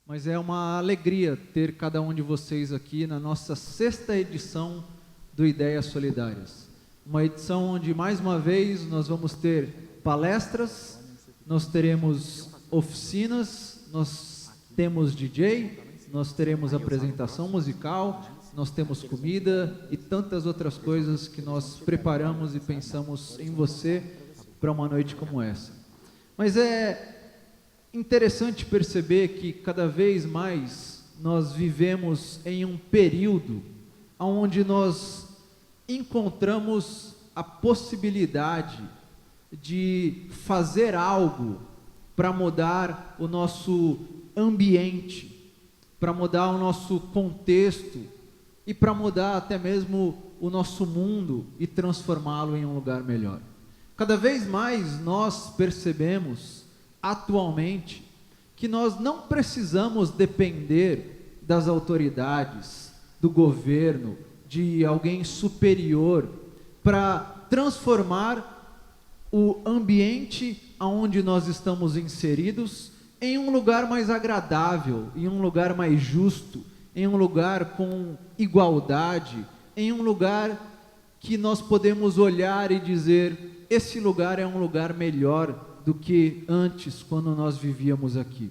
mas é uma alegria ter cada um de vocês aqui na nossa 6ª edição do Ideias Solidárias. Uma edição onde, mais uma vez, nós vamos ter palestras, nós teremos oficinas, nós temos DJ, nós teremos apresentação musical, nós temos comida e tantas outras coisas que nós preparamos e pensamos em você para uma noite como essa. Mas é interessante perceber que cada vez mais nós vivemos em um período onde nós encontramos a possibilidade de fazer algo para mudar o nosso ambiente, para mudar o nosso contexto e para mudar até mesmo o nosso mundo e transformá-lo em um lugar melhor. Cada vez mais nós percebemos atualmente que nós não precisamos depender das autoridades, do governo, de alguém superior para transformar o ambiente onde nós estamos inseridos em um lugar mais agradável, em um lugar mais justo, em um lugar com igualdade, em um lugar que nós podemos olhar e dizer: esse lugar é um lugar melhor do que antes, quando nós vivíamos aqui.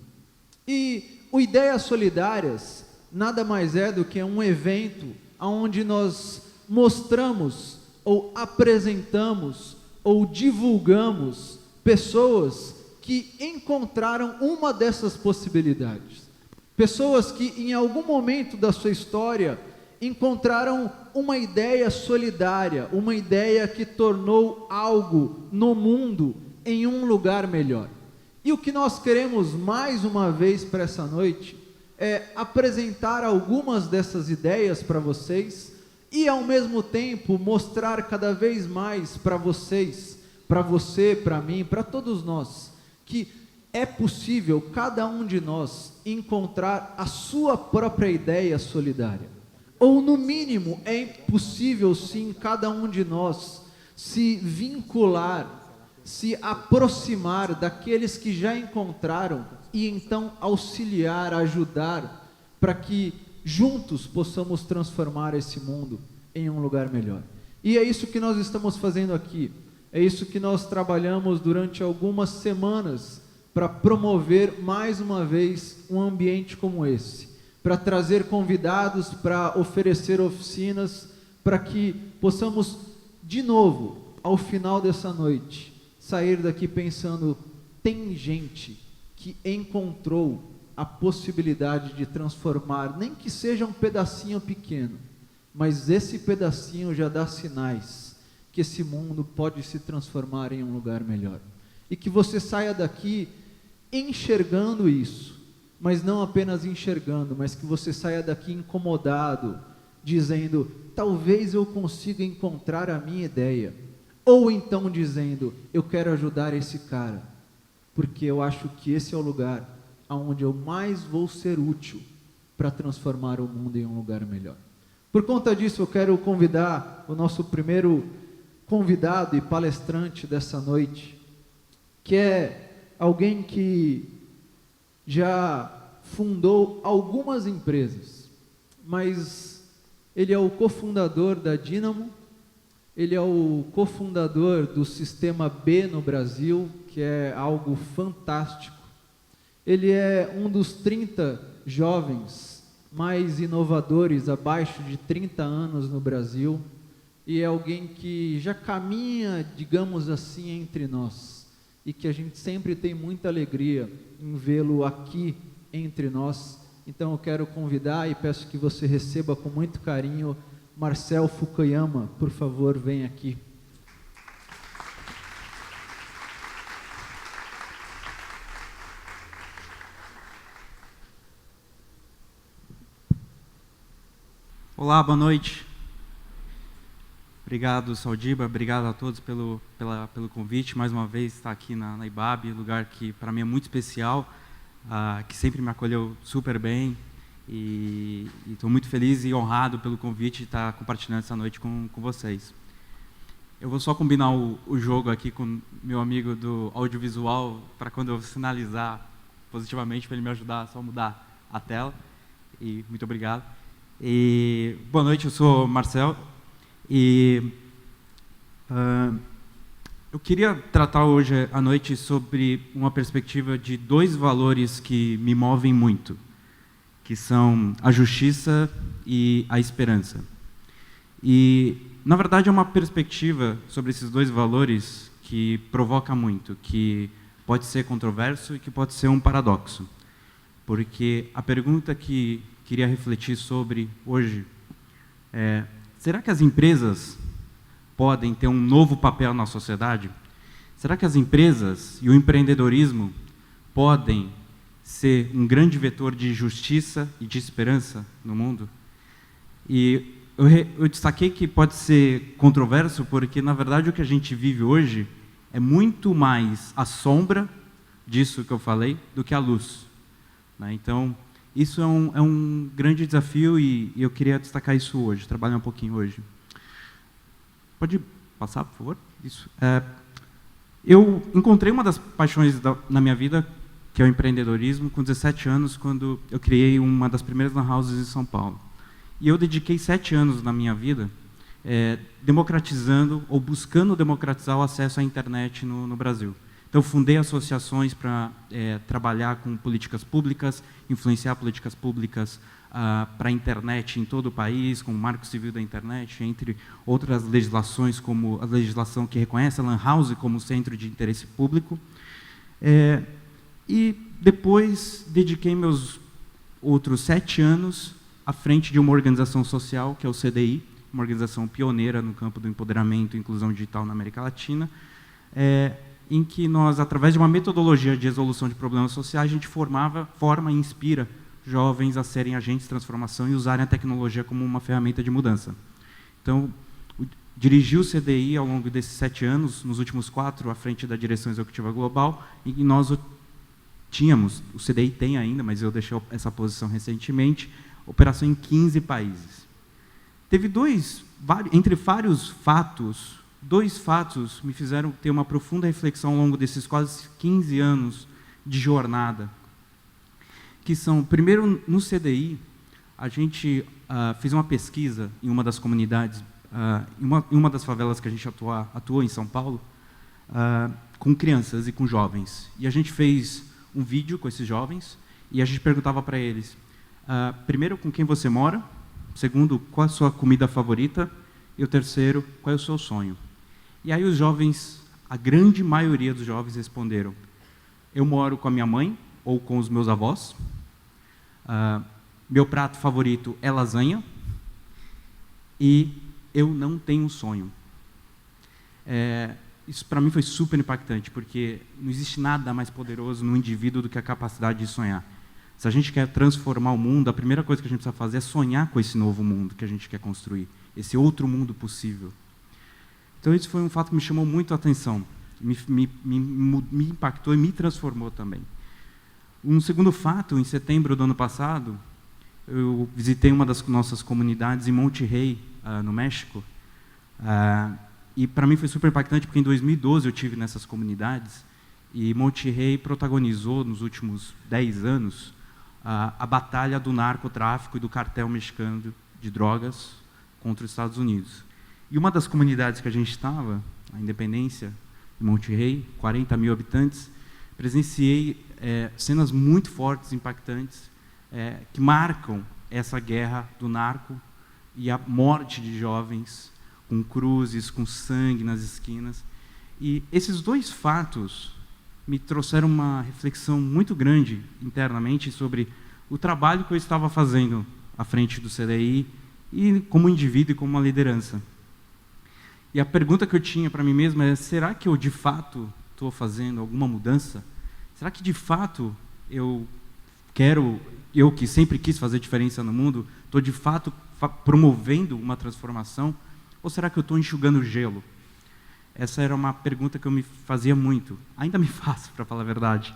E o Ideias Solidárias nada mais é do que um evento onde nós mostramos, ou apresentamos, ou divulgamos pessoas que encontraram uma dessas possibilidades. Pessoas que em algum momento da sua história encontraram uma ideia solidária, uma ideia que tornou algo no mundo em um lugar melhor. E o que nós queremos mais uma vez para essa noite é apresentar algumas dessas ideias para vocês e ao mesmo tempo mostrar cada vez mais para vocês, para você, para mim, para todos nós, que é possível cada um de nós encontrar a sua própria ideia solidária. Ou no mínimo é possível sim cada um de nós se vincular, se aproximar daqueles que já encontraram e então auxiliar, ajudar, para que juntos possamos transformar esse mundo em um lugar melhor. E é isso que nós estamos fazendo aqui, é isso que nós trabalhamos durante algumas semanas para promover mais uma vez um ambiente como esse, para trazer convidados, para oferecer oficinas, para que possamos de novo, ao final dessa noite, sair daqui pensando: tem gente que encontrou a possibilidade de transformar, nem que seja um pedacinho pequeno, mas esse pedacinho já dá sinais que esse mundo pode se transformar em um lugar melhor. E que você saia daqui enxergando isso, mas não apenas enxergando, mas que você saia daqui incomodado, dizendo: talvez eu consiga encontrar a minha ideia. Ou então dizendo: eu quero ajudar esse cara, porque eu acho que esse é o lugar onde eu mais vou ser útil para transformar o mundo em um lugar melhor. Por conta disso, eu quero convidar o nosso primeiro convidado e palestrante dessa noite, que é alguém que já fundou algumas empresas, mas ele é o cofundador da Dynamo, ele é o cofundador do Sistema B no Brasil, que é algo fantástico. Ele é um dos 30 jovens mais inovadores, abaixo de 30 anos no Brasil, e é alguém que já caminha, digamos assim, entre nós, e que a gente sempre tem muita alegria em vê-lo aqui entre nós. Então eu quero convidar e peço que você receba com muito carinho Marcel Fukuyama. Por favor, vem aqui. Olá, boa noite. Obrigado, Saldiba, obrigado a todos pelo convite, mais uma vez estar aqui na IBAB, lugar que para mim é muito especial, que sempre me acolheu super bem, e estou muito feliz e honrado pelo convite de estar compartilhando essa noite com vocês. Eu vou só combinar o jogo aqui com meu amigo do audiovisual, para quando eu sinalizar positivamente, para ele me ajudar, só mudar a tela. E muito obrigado. E boa noite, eu sou Marcel. E eu queria tratar hoje à noite sobre uma perspectiva de 2 valores que me movem muito, que são a justiça e a esperança. E, na verdade, é uma perspectiva sobre esses 2 valores que provoca muito, que pode ser controverso e que pode ser um paradoxo. Porque a pergunta que queria refletir sobre hoje é: será que as empresas podem ter um novo papel na sociedade? Será que as empresas e o empreendedorismo podem ser um grande vetor de justiça e de esperança no mundo? E eu destaquei que pode ser controverso porque, na verdade, o que a gente vive hoje é muito mais a sombra disso que eu falei do que a luz, né? Então, isso é um grande desafio e eu queria destacar isso hoje, trabalhar um pouquinho hoje. Pode passar, por favor? Isso. Eu encontrei uma das paixões na minha vida, que é o empreendedorismo, com 17 anos, quando eu criei uma das primeiras lan houses em São Paulo. E eu dediquei 7 anos na minha vida democratizando ou buscando democratizar o acesso à internet no Brasil. Então, fundei associações para trabalhar com políticas públicas, influenciar políticas públicas para a internet em todo o país, com o Marco Civil da Internet, entre outras legislações, como a legislação que reconhece a Lan House como centro de interesse público. E depois dediquei meus outros 7 anos à frente de uma organização social, que é o CDI, uma organização pioneira no campo do empoderamento e inclusão digital na América Latina, em que nós, através de uma metodologia de resolução de problemas sociais, a gente forma e inspira jovens a serem agentes de transformação e usarem a tecnologia como uma ferramenta de mudança. Então, dirigi o CDI ao longo desses 7 anos, nos últimos 4, à frente da direção executiva global, e nós tínhamos, o CDI tem ainda, mas eu deixei essa posição recentemente, operação em 15 países. Teve entre vários fatos, 2 fatos me fizeram ter uma profunda reflexão ao longo desses quase 15 anos de jornada, que são, primeiro, no CDI, a gente fez uma pesquisa em uma das comunidades, em uma das favelas que a gente atuou em São Paulo, com crianças e com jovens. E a gente fez um vídeo com esses jovens e a gente perguntava para eles, primeiro, com quem você mora, segundo, qual a sua comida favorita, e o terceiro, qual é o seu sonho. E aí os jovens, a grande maioria dos jovens responderam: eu moro com a minha mãe ou com os meus avós, meu prato favorito é lasanha e eu não tenho sonho. Isso para mim foi super impactante, porque não existe nada mais poderoso no indivíduo do que a capacidade de sonhar. Se a gente quer transformar o mundo, a primeira coisa que a gente precisa fazer é sonhar com esse novo mundo que a gente quer construir, esse outro mundo possível. Então, isso foi um fato que me chamou muito a atenção, me impactou e me transformou também. Um segundo fato, em setembro do ano passado, eu visitei uma das nossas comunidades em Monterrey, no México, e para mim foi super impactante, porque em 2012 eu estive nessas comunidades, e Monterrey protagonizou, nos últimos 10 anos, a batalha do narcotráfico e do cartel mexicano de drogas contra os Estados Unidos. E uma das comunidades que a gente estava, a Independência, em Monterrey, 40 mil habitantes, presenciei cenas muito fortes, impactantes, que marcam essa guerra do narco e a morte de jovens com cruzes, com sangue nas esquinas. E esses 2 fatos me trouxeram uma reflexão muito grande internamente sobre o trabalho que eu estava fazendo à frente do CDI e como indivíduo e como uma liderança. E a pergunta que eu tinha para mim mesmo é: será que eu de fato estou fazendo alguma mudança? Será que de fato eu que sempre quis fazer diferença no mundo, estou de fato promovendo uma transformação? Ou será que eu estou enxugando gelo? Essa era uma pergunta que eu me fazia muito. Ainda me faço, para falar a verdade.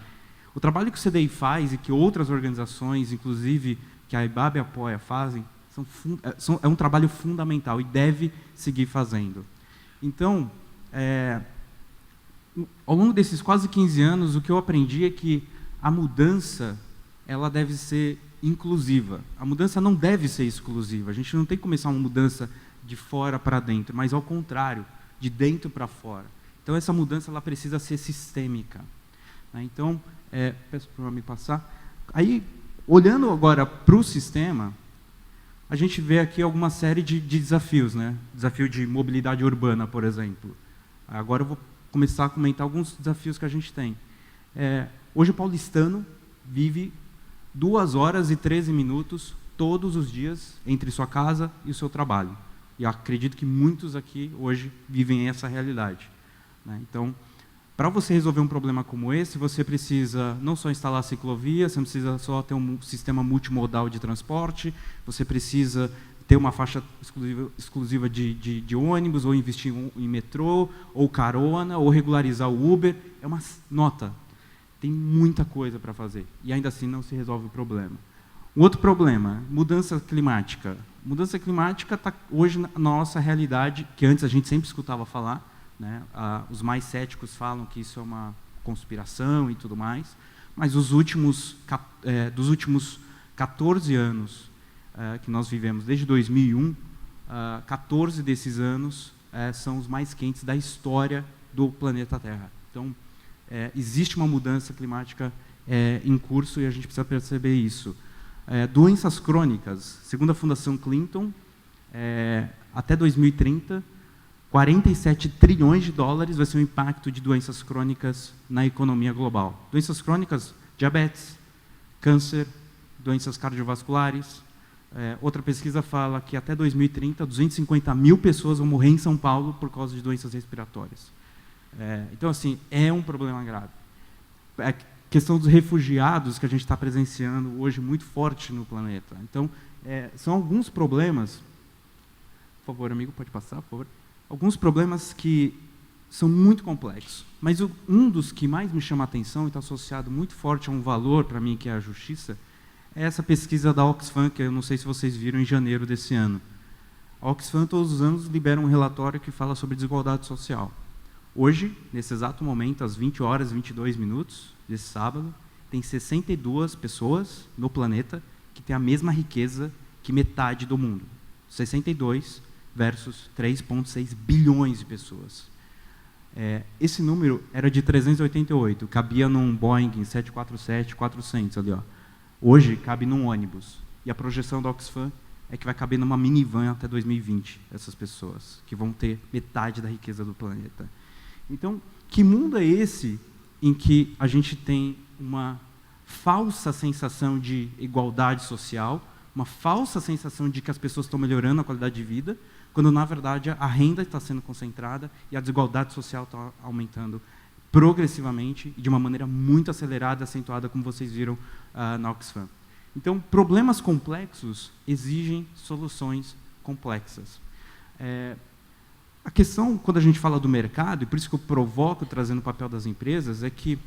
O trabalho que o CDI faz e que outras organizações, inclusive que a IBAB apoia, fazem, é um trabalho fundamental e deve seguir fazendo. Então, ao longo desses quase 15 anos, o que eu aprendi é que a mudança ela deve ser inclusiva. A mudança não deve ser exclusiva. A gente não tem que começar uma mudança de fora para dentro, mas ao contrário, de dentro para fora. Então, essa mudança ela precisa ser sistêmica. Então, peço para me passar. Aí, olhando agora para o sistema, a gente vê aqui alguma série de desafios, né? Desafio de mobilidade urbana, por exemplo. Agora eu vou começar a comentar alguns desafios que a gente tem. Hoje o paulistano vive 2 horas e 13 minutos todos os dias entre sua casa e o seu trabalho. E eu acredito que muitos aqui hoje vivem essa realidade. Então, para você resolver um problema como esse, você precisa não só instalar ciclovia, você não precisa só ter um sistema multimodal de transporte, você precisa ter uma faixa exclusiva de ônibus, ou investir em metrô, ou carona, ou regularizar o Uber. É uma nota. Tem muita coisa para fazer. E ainda assim não se resolve o problema. Um outro problema, mudança climática. Mudança climática está hoje na nossa realidade, que antes a gente sempre escutava falar, né? Os mais céticos falam que isso é uma conspiração e tudo mais, mas dos últimos 14 anos que nós vivemos, desde 2001, 14 desses anos são os mais quentes da história do planeta Terra. Então, existe uma mudança climática em curso e a gente precisa perceber isso. Doenças crônicas, segundo a Fundação Clinton, até 2030, 47 trilhões de dólares vai ser o impacto de doenças crônicas na economia global. Doenças crônicas, diabetes, câncer, doenças cardiovasculares. Outra pesquisa fala que até 2030, 250 mil pessoas vão morrer em São Paulo por causa de doenças respiratórias. Então, assim, é um problema grave. A questão dos refugiados que a gente está presenciando hoje muito forte no planeta. Então, são alguns problemas. Por favor, amigo, pode passar, por favor. Alguns problemas que são muito complexos. Mas um dos que mais me chama a atenção e está associado muito forte a um valor para mim, que é a justiça, é essa pesquisa da Oxfam, que eu não sei se vocês viram em janeiro desse ano. A Oxfam, todos os anos, libera um relatório que fala sobre desigualdade social. Hoje, nesse exato momento, às 20 horas e 22 minutos desse sábado, tem 62 pessoas no planeta que têm a mesma riqueza que metade do mundo. 62 versus 3,6 bilhões de pessoas. Esse número era de 388, cabia num Boeing 747-400 ali, ó. Hoje cabe num ônibus. E a projeção da Oxfam é que vai caber numa minivan até 2020, essas pessoas, que vão ter metade da riqueza do planeta. Então, que mundo é esse em que a gente tem uma falsa sensação de igualdade social, uma falsa sensação de que as pessoas estão melhorando a qualidade de vida, quando, na verdade, a renda está sendo concentrada e a desigualdade social está aumentando progressivamente e de uma maneira muito acelerada, acentuada, como vocês viram na Oxfam. Então, problemas complexos exigem soluções complexas. A questão, quando a gente fala do mercado, e por isso que eu provoco trazendo o papel das empresas, é que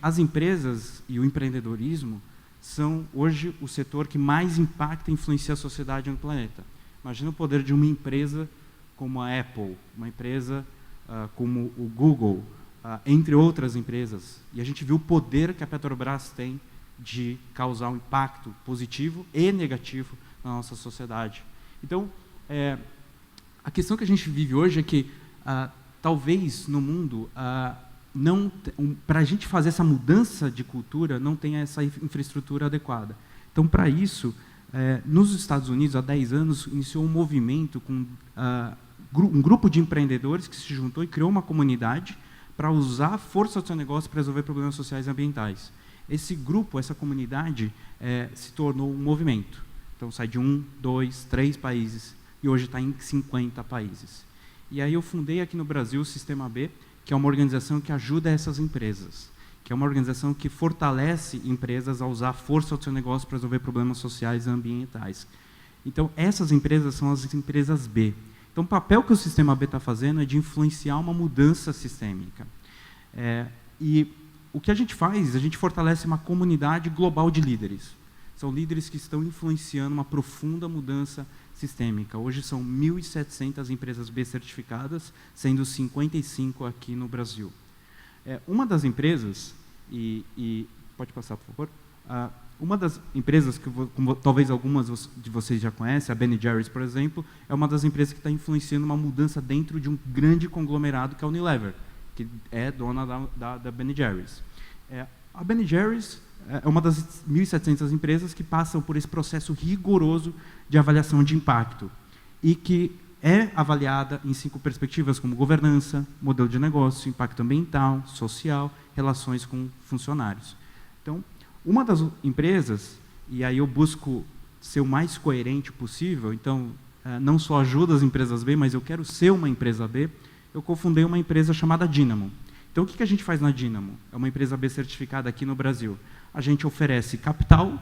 as empresas e o empreendedorismo são, hoje, o setor que mais impacta e influencia a sociedade no planeta. Imagina o poder de uma empresa como a Apple, uma empresa como o Google, entre outras empresas. E a gente viu o poder que a Petrobras tem de causar um impacto positivo e negativo na nossa sociedade. Então, a questão que a gente vive hoje é que, talvez, no mundo, para a gente fazer essa mudança de cultura, não tenha essa infraestrutura adequada. Então, para isso, nos Estados Unidos, há 10 anos, iniciou um movimento com um grupo de empreendedores que se juntou e criou uma comunidade para usar a força do seu negócio para resolver problemas sociais e ambientais. Esse grupo, essa comunidade, se tornou um movimento. Então, sai de 1, 2, 3 países e hoje está em 50 países. E aí eu fundei aqui no Brasil o Sistema B, que é uma organização que ajuda essas empresas, que é uma organização que fortalece empresas a usar a força do seu negócio para resolver problemas sociais e ambientais. Então, essas empresas são as empresas B. Então, o papel que o Sistema B está fazendo é de influenciar uma mudança sistêmica. E o que a gente faz? A gente fortalece uma comunidade global de líderes. São líderes que estão influenciando uma profunda mudança sistêmica. Hoje são 1.700 empresas B certificadas, sendo 55 aqui no Brasil. Uma das empresas, pode passar, por favor, Uma das empresas, como talvez algumas de vocês já conhecem, a Ben Jerry's, por exemplo, é uma das empresas que está influenciando uma mudança dentro de um grande conglomerado que é a Unilever, que é dona da Ben Jerry's. A Ben Jerry's é uma das 1.700 empresas que passam por esse processo rigoroso de avaliação de impacto e que é avaliada em 5 perspectivas, como governança, modelo de negócio, impacto ambiental, social, relações com funcionários. Então, uma das empresas, e aí eu busco ser o mais coerente possível, então, não só ajudo as empresas B, mas eu quero ser uma empresa B, eu cofundei uma empresa chamada Dynamo. Então, o que a gente faz na Dynamo? É uma empresa B certificada aqui no Brasil. A gente oferece capital,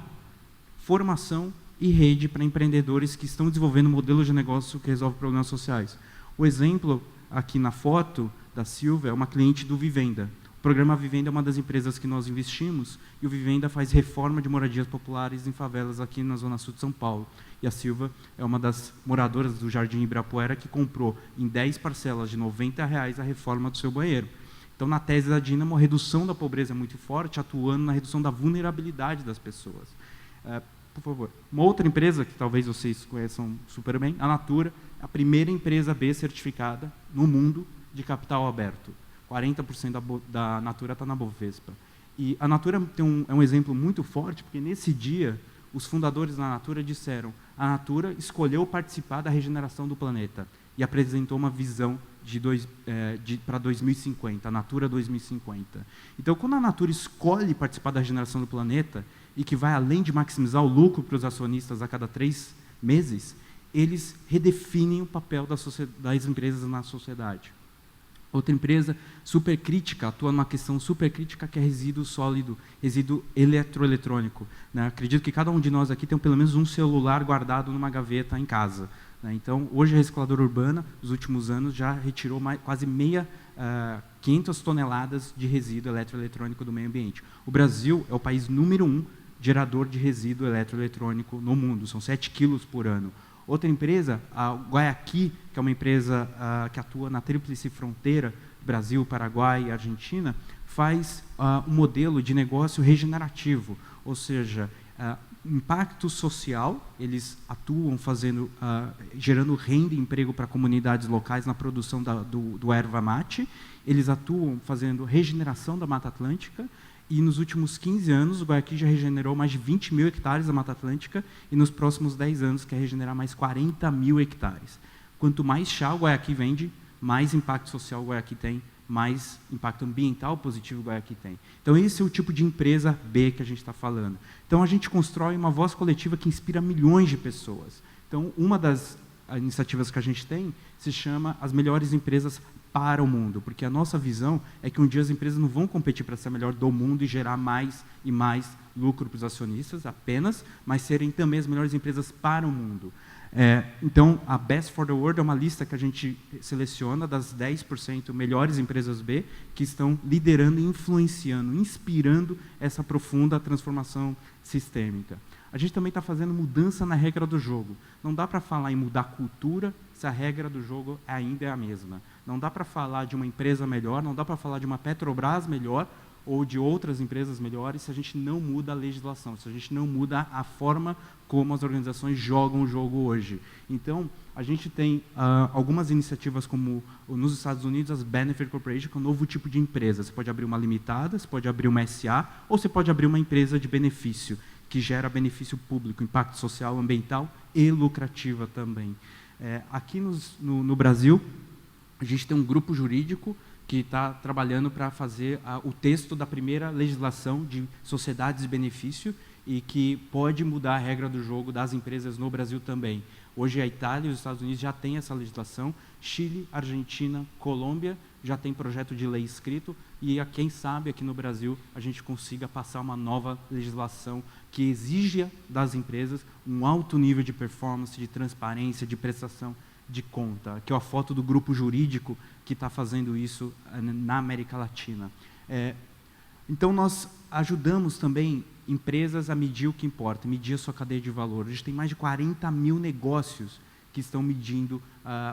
formação e rede para empreendedores que estão desenvolvendo modelos de negócio que resolvem problemas sociais. O exemplo aqui na foto da Silvia é uma cliente do Vivenda. O programa Vivenda é uma das empresas que nós investimos e o Vivenda faz reforma de moradias populares em favelas aqui na Zona Sul de São Paulo. E a Silvia é uma das moradoras do Jardim Ibirapuera que comprou em 10 parcelas de R$90 a reforma do seu banheiro. Então, na tese da Dynamo, a redução da pobreza é muito forte, atuando na redução da vulnerabilidade das pessoas. Por favor. Uma outra empresa, que talvez vocês conheçam super bem, a Natura, a primeira empresa B certificada no mundo de capital aberto. 40% da Natura está na Bovespa. E a Natura é um exemplo muito forte, porque nesse dia, os fundadores da Natura disseram: a Natura escolheu participar da regeneração do planeta e apresentou uma visão para 2050, a Natura 2050. Então, quando a Natura escolhe participar da regeneração do planeta e que vai além de maximizar o lucro para os acionistas a cada 3 meses, eles redefinem o papel das empresas na sociedade. Outra empresa super crítica, atua numa questão super crítica que é resíduo sólido, resíduo eletroeletrônico. Né? Acredito que cada um de nós aqui tem pelo menos um celular guardado numa gaveta em casa. Né? Então, hoje a recicladora urbana, nos últimos anos, já retirou quase 500 toneladas de resíduo eletroeletrônico do meio ambiente. O Brasil é o país número 1 gerador de resíduo eletroeletrônico no mundo, são 7 quilos por ano. Outra empresa, a Guayaqui, que é uma empresa que atua na tríplice fronteira, Brasil, Paraguai e Argentina, faz um modelo de negócio regenerativo, ou seja, impacto social, eles atuam gerando renda e emprego para comunidades locais na produção do erva mate, eles atuam fazendo regeneração da Mata Atlântica, e nos últimos 15 anos, o Guayaqui já regenerou mais de 20 mil hectares da Mata Atlântica e nos próximos 10 anos quer regenerar mais 40 mil hectares. Quanto mais chá o Guayaqui vende, mais impacto social o Guayaqui tem, mais impacto ambiental positivo o Guayaqui tem. Então, esse é o tipo de empresa B que a gente está falando. Então, a gente constrói uma voz coletiva que inspira milhões de pessoas. Então, uma das iniciativas que a gente tem se chama As Melhores Empresas para o Mundo, porque a nossa visão é que um dia as empresas não vão competir para ser a melhor do mundo e gerar mais e mais lucro para os acionistas apenas, mas serem também as melhores empresas para o mundo. Então, a Best for the World é uma lista que a gente seleciona das 10% melhores empresas B que estão liderando, influenciando, inspirando essa profunda transformação sistêmica. A gente também está fazendo mudança na regra do jogo. Não dá para falar em mudar cultura se a regra do jogo ainda é a mesma. Não dá para falar de uma empresa melhor, não dá para falar de uma Petrobras melhor ou de outras empresas melhores se a gente não muda a legislação, se a gente não muda a forma como as organizações jogam o jogo hoje. Então, a gente tem algumas iniciativas como, nos Estados Unidos, as Benefit Corporation, que é um novo tipo de empresa. Você pode abrir uma limitada, você pode abrir uma SA, ou você pode abrir uma empresa de benefício, que gera benefício público, impacto social, ambiental e lucrativa também. Aqui no Brasil, a gente tem um grupo jurídico que está trabalhando para fazer o texto da primeira legislação de sociedades de benefício e que pode mudar a regra do jogo das empresas no Brasil também. Hoje a Itália e os Estados Unidos já têm essa legislação, Chile, Argentina, Colômbia já tem projeto de lei escrito e quem sabe aqui no Brasil a gente consiga passar uma nova legislação que exija das empresas um alto nível de performance, de transparência, de prestação de conta. Aqui é a foto do grupo jurídico que está fazendo isso na América Latina. Então, nós ajudamos também empresas a medir o que importa, medir a sua cadeia de valor. A gente tem mais de 40 mil negócios que estão medindo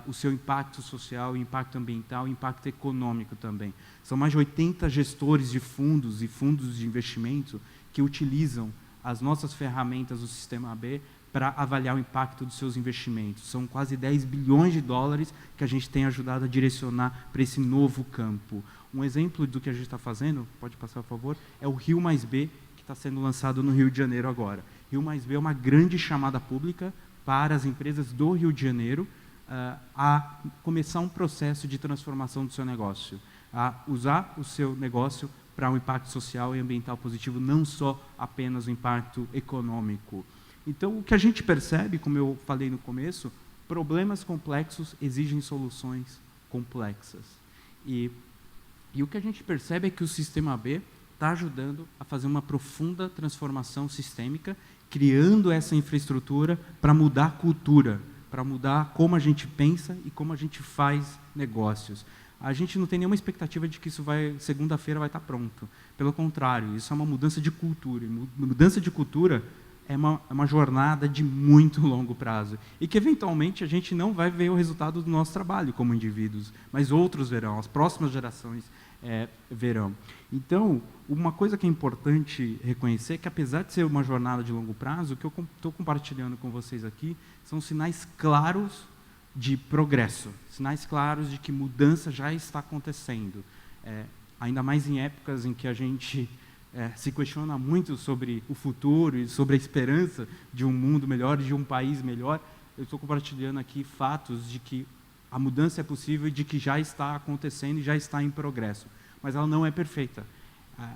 o seu impacto social, impacto ambiental, impacto econômico também. São mais de 80 gestores de fundos e fundos de investimento que utilizam as nossas ferramentas do Sistema AB para avaliar o impacto dos seus investimentos. São quase 10 bilhões de dólares que a gente tem ajudado a direcionar para esse novo campo. Um exemplo do que a gente está fazendo, pode passar, por favor, é o Rio Mais B, que está sendo lançado no Rio de Janeiro agora. Rio Mais B é uma grande chamada pública para as empresas do Rio de Janeiro a começar um processo de transformação do seu negócio, a usar o seu negócio para um impacto social e ambiental positivo, não só apenas o impacto econômico. Então, o que a gente percebe, como eu falei no começo, problemas complexos exigem soluções complexas. E o que a gente percebe é que o Sistema B está ajudando a fazer uma profunda transformação sistêmica, criando essa infraestrutura para mudar a cultura, para mudar como a gente pensa e como a gente faz negócios. A gente não tem nenhuma expectativa de que isso segunda-feira vai estar pronto. Pelo contrário, isso é uma mudança de cultura. E mudança de cultura é uma jornada de muito longo prazo. E que, eventualmente, a gente não vai ver o resultado do nosso trabalho como indivíduos, mas outros verão, as próximas gerações verão. Então, uma coisa que é importante reconhecer é que, apesar de ser uma jornada de longo prazo, o que eu estou compartilhando com vocês aqui são sinais claros de progresso, sinais claros de que mudança já está acontecendo. Ainda mais em épocas em que a gente se questiona muito sobre o futuro e sobre a esperança de um mundo melhor, de um país melhor, eu estou compartilhando aqui fatos de que a mudança é possível e de que já está acontecendo e já está em progresso. Mas ela não é perfeita.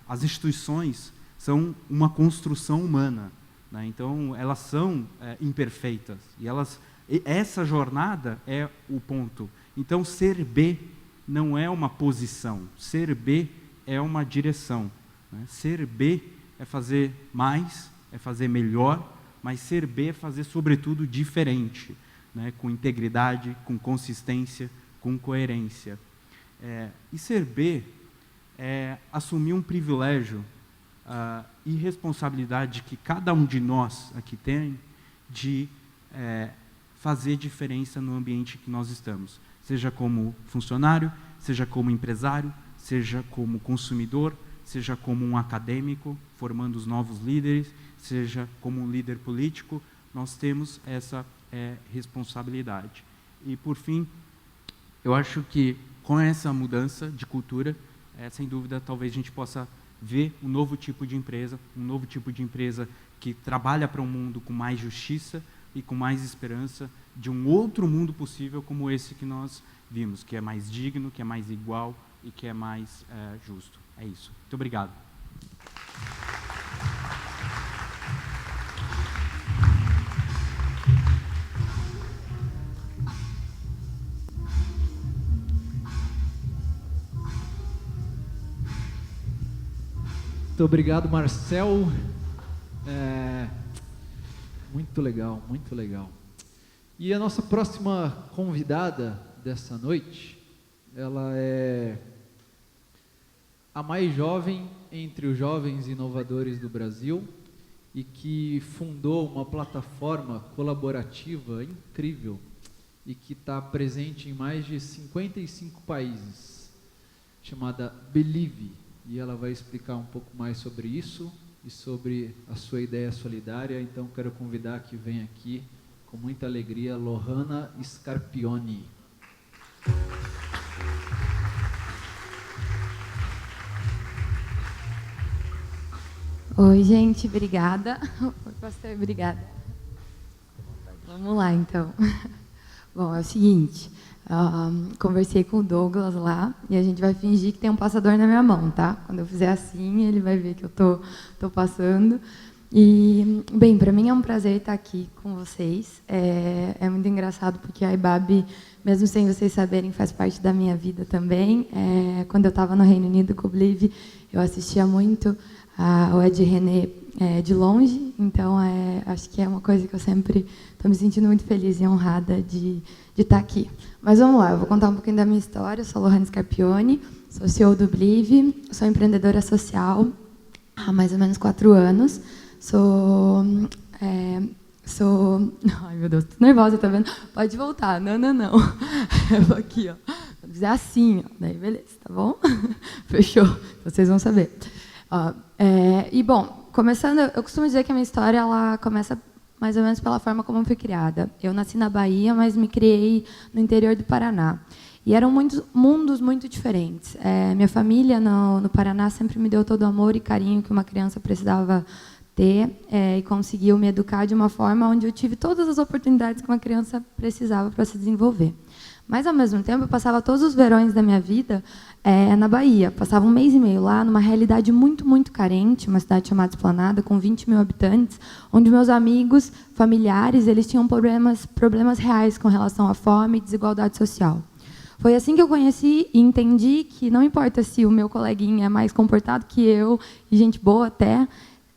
As instituições são uma construção humana, né? Então, elas são imperfeitas. E essa jornada é o ponto. Então, ser B não é uma posição. Ser B é uma direção. Ser B é fazer mais, é fazer melhor, mas ser B é fazer, sobretudo, diferente, né? Com integridade, com consistência, com coerência. E ser B é assumir um privilégio e responsabilidade que cada um de nós aqui tem de fazer diferença no ambiente que nós estamos, seja como funcionário, seja como empresário, seja como consumidor, seja como um acadêmico, formando os novos líderes, seja como um líder político, nós temos essa responsabilidade. E, por fim, eu acho que com essa mudança de cultura, sem dúvida, talvez a gente possa ver um novo tipo de empresa que trabalha para um mundo com mais justiça e com mais esperança de um outro mundo possível como esse que nós vimos, que é mais digno, que é mais igual e que é mais justo. É isso. Muito obrigado. Muito obrigado, Marcel. Muito legal, muito legal. E a nossa próxima convidada dessa noite, ela é a mais jovem entre os jovens inovadores do Brasil e que fundou uma plataforma colaborativa incrível e que está presente em mais de 55 países, chamada Believe. E ela vai explicar um pouco mais sobre isso e sobre a sua ideia solidária. Então, quero convidar que venha aqui, com muita alegria, Lohana Scarpioni. Oi, gente, obrigada. Oi, pastor, obrigada. Vamos lá, então. Bom, é o seguinte, conversei com o Douglas lá e a gente vai fingir que tem um passador na minha mão, tá? Quando eu fizer assim, ele vai ver que eu tô passando. E, bem, para mim é um prazer estar aqui com vocês. É muito engraçado porque a IBAB, mesmo sem vocês saberem, faz parte da minha vida também. Quando eu estava no Reino Unido com o Believe, eu assistia muito ao Ed René de longe, então acho que é uma coisa que eu sempre estou me sentindo muito feliz e honrada de estar aqui. Mas vamos lá, eu vou contar um pouquinho da minha história. Eu sou Lohana Scarpioni, sou CEO do Believe, sou empreendedora social há mais ou menos 4 anos. Sou... Ai, meu Deus, tô nervosa, tá vendo? Pode voltar. Não. Eu vou aqui, ó. Vou dizer assim, ó. Daí, beleza, tá bom? Fechou. Vocês vão saber. E, bom, começando, eu costumo dizer que a minha história ela começa mais ou menos pela forma como eu fui criada. Eu nasci na Bahia, mas me criei no interior do Paraná. E eram mundos muito diferentes. Minha família no Paraná sempre me deu todo o amor e carinho que uma criança precisava ter e conseguiu me educar de uma forma onde eu tive todas as oportunidades que uma criança precisava para se desenvolver. Mas, ao mesmo tempo, eu passava todos os verões da minha vida na Bahia. Passava 1 mês e meio lá, numa realidade muito, muito carente, uma cidade chamada Esplanada, com 20 mil habitantes, onde meus amigos, familiares, eles tinham problemas reais com relação à fome e desigualdade social. Foi assim que eu conheci e entendi que não importa se o meu coleguinha é mais comportado que eu, e gente boa até,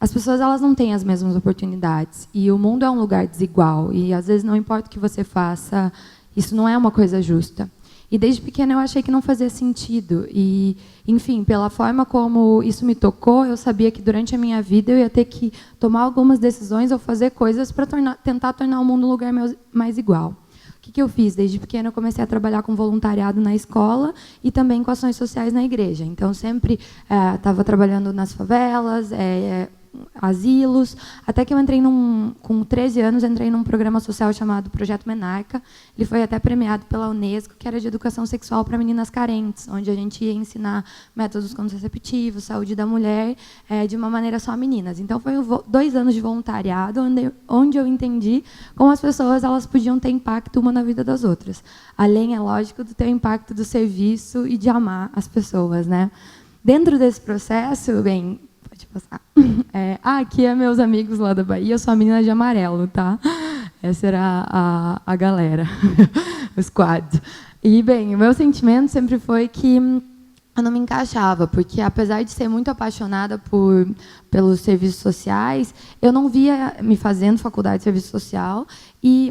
as pessoas elas não têm as mesmas oportunidades. E o mundo é um lugar desigual. E, às vezes, não importa o que você faça, isso não é uma coisa justa. E, desde pequena, eu achei que não fazia sentido. E, enfim, pela forma como isso me tocou, eu sabia que, durante a minha vida, eu ia ter que tomar algumas decisões ou fazer coisas para tentar tornar o mundo um lugar mais igual. O que eu fiz? Desde pequena, eu comecei a trabalhar com voluntariado na escola e também com ações sociais na igreja. Então, sempre estava trabalhando nas favelas, asilos, até que eu entrei com 13 anos, entrei num programa social chamado Projeto Menarca. Ele foi até premiado pela Unesco, que era de educação sexual para meninas carentes, onde a gente ia ensinar métodos contraceptivos, saúde da mulher, de uma maneira só a meninas. Então, foi 2 anos de voluntariado, onde eu entendi como as pessoas elas podiam ter impacto uma na vida das outras. Além, é lógico, do ter o impacto do serviço e de amar as pessoas, né? Dentro desse processo, bem... Pode passar. Aqui é meus amigos lá da Bahia, eu sou a menina de amarelo, tá? Essa era a galera, o squad. E, bem, o meu sentimento sempre foi que eu não me encaixava, porque, apesar de ser muito apaixonada pelos serviços sociais, eu não via me fazendo faculdade de serviço social,